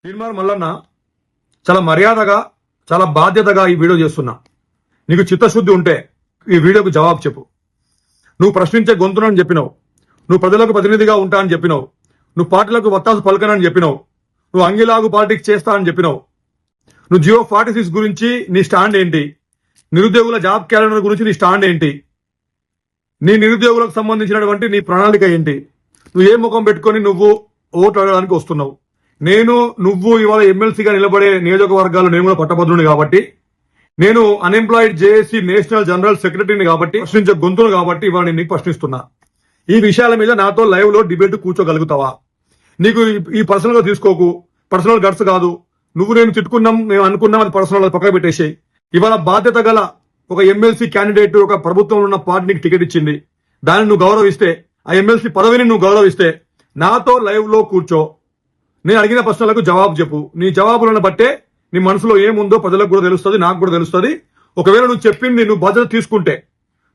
తీన్మార్ మల్లన్న చాలా మర్యాదగా చాలా బాధ్యతగా ఈ వీడియో చేస్తున్నా. నీకు చిత్తశుద్ధి ఉంటే ఈ వీడియోకు జవాబు చెప్పు. నువ్వు ప్రశ్నించే గొంతునని చెప్పినావు, నువ్వు ప్రజలకు ప్రతినిధిగా ఉంటా అని చెప్పినావు, నువ్వు పార్టీలకు వత్తాసు పలకనని చెప్పినావు, నువ్వు అంగిలాగు పాలిటిక్స్ చేస్తా అని చెప్పినావు. నువ్వు జియో 46 గురించి నీ స్టాండ్ ఏంటి? నిరుద్యోగుల జాబ్ క్యాలెండర్ గురించి నీ స్టాండ్ ఏంటి? నీ నిరుద్యోగులకు సంబంధించినటువంటి నీ ప్రణాళిక ఏంటి? నువ్వు ఏ ముఖం పెట్టుకొని నువ్వు ఓటు అడగడానికి వస్తున్నావు? నువ్వు ఇవాళ ఎమ్మెల్సీగా నిలబడే నియోజకవర్గాలు నేను కూడా పట్టభద్రుని కాబట్టి, నేను అన్ఎంప్లాయిడ్ జేఏసీ నేషనల్ జనరల్ సెక్రటరీని కాబట్టి, ప్రశ్నించే గొంతును కాబట్టి ఇవాళ నేను నీకు ప్రశ్నిస్తున్నా. ఈ విషయాల మీద నాతో లైవ్ లో డిబేట్ కూర్చోగలుగుతావా? నీకు ఈ పర్సనల్ గా తీసుకోకు, పర్సనల్ గట్స్ కాదు. నువ్వు నేను తిట్టుకున్నాం, మేము అనుకున్నాం, అది పర్సనల్ పక్కన పెట్టేసి ఇవాళ బాధ్యత గల ఒక ఎమ్మెల్సీ క్యాండిడేట్ ఒక ప్రభుత్వంలో ఉన్న పార్టీకి టికెట్ ఇచ్చింది. దాన్ని నువ్వు గౌరవిస్తే, ఆ ఎమ్మెల్సీ పదవిని నువ్వు గౌరవిస్తే నాతో లైవ్ లో కూర్చో. నేను అడిగిన ప్రశ్నలకు జవాబు చెప్పు. నీ జవాబులను బట్టే నీ మనసులో ఏముందో ప్రజలకు కూడా తెలుస్తుంది, నాకు కూడా తెలుస్తుంది. ఒకవేళ నువ్వు చెప్పింది నువ్వు బాధ్యత తీసుకుంటే,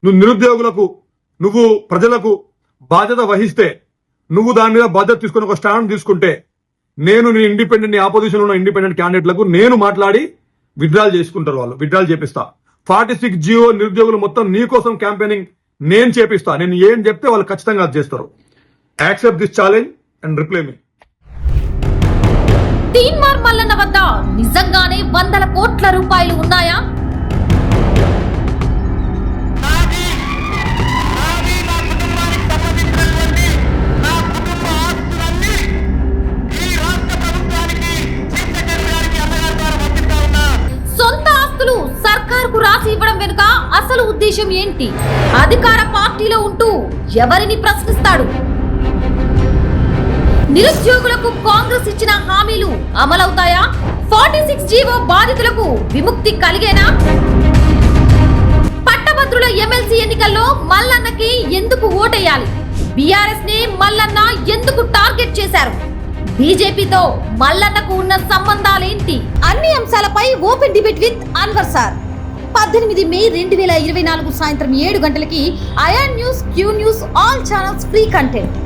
నువ్వు నిరుద్యోగులకు, నువ్వు ప్రజలకు బాధ్యత వహిస్తే, నువ్వు దాని మీద బాధ్యత తీసుకుని ఒక స్టాండ్ తీసుకుంటే, నేను నీ ఇండిపెండెంట్, నీ ఆపోజిషన్ ఉన్న ఇండిపెండెంట్ క్యాండిడేట్లకు నేను మాట్లాడి విత్డ్రాల్ చేసుకుంటారు, వాళ్ళు విత్డ్రాల్ చేపిస్తా. 46 జియో నిరుద్యోగులు మొత్తం నీ కోసం క్యాంపెయినింగ్ నేను చేపిస్తా. నేను ఏం చెప్తే వాళ్ళు ఖచ్చితంగా అది చేస్తారు. Accept this challenge and reply me. Teenmaar Mallanna వద్ద నిజంగానే వందల కోట్ల రూపాయలు ఉన్నాయా? సొంత ఆస్తులు సర్కారుకు రాసి ఇవ్వడం వెనుక అసలు ఉద్దేశం ఏంటి? అధికార పార్టీలో ఉంటూ ఎవరిని ప్రశ్నిస్తాడు? నిరుద్యోగులకు కాంగ్రెస్ ఇచ్చిన హామీలు అమలవుతాయా? 46 జీవో బాధితులకు విముక్తి కలిగేనా? పట్టభద్రుల ఎమ్మెల్సీ ఎన్నికల్లో మల్లన్నకి ఎందుకు ఓటేయాలి? బీఆర్ఎస్ ని మల్లన్న ఎందుకు టార్గెట్ చేశారు? బీజేపీతో మల్లన్నకు ఉన్న సంబంధాలేంటి? అన్ని అంశాలపై open debate with Anwar sir 18 May 2024 సాయంత్రం 7 గంటలకి అయాన్ news, Q news, all channels free content.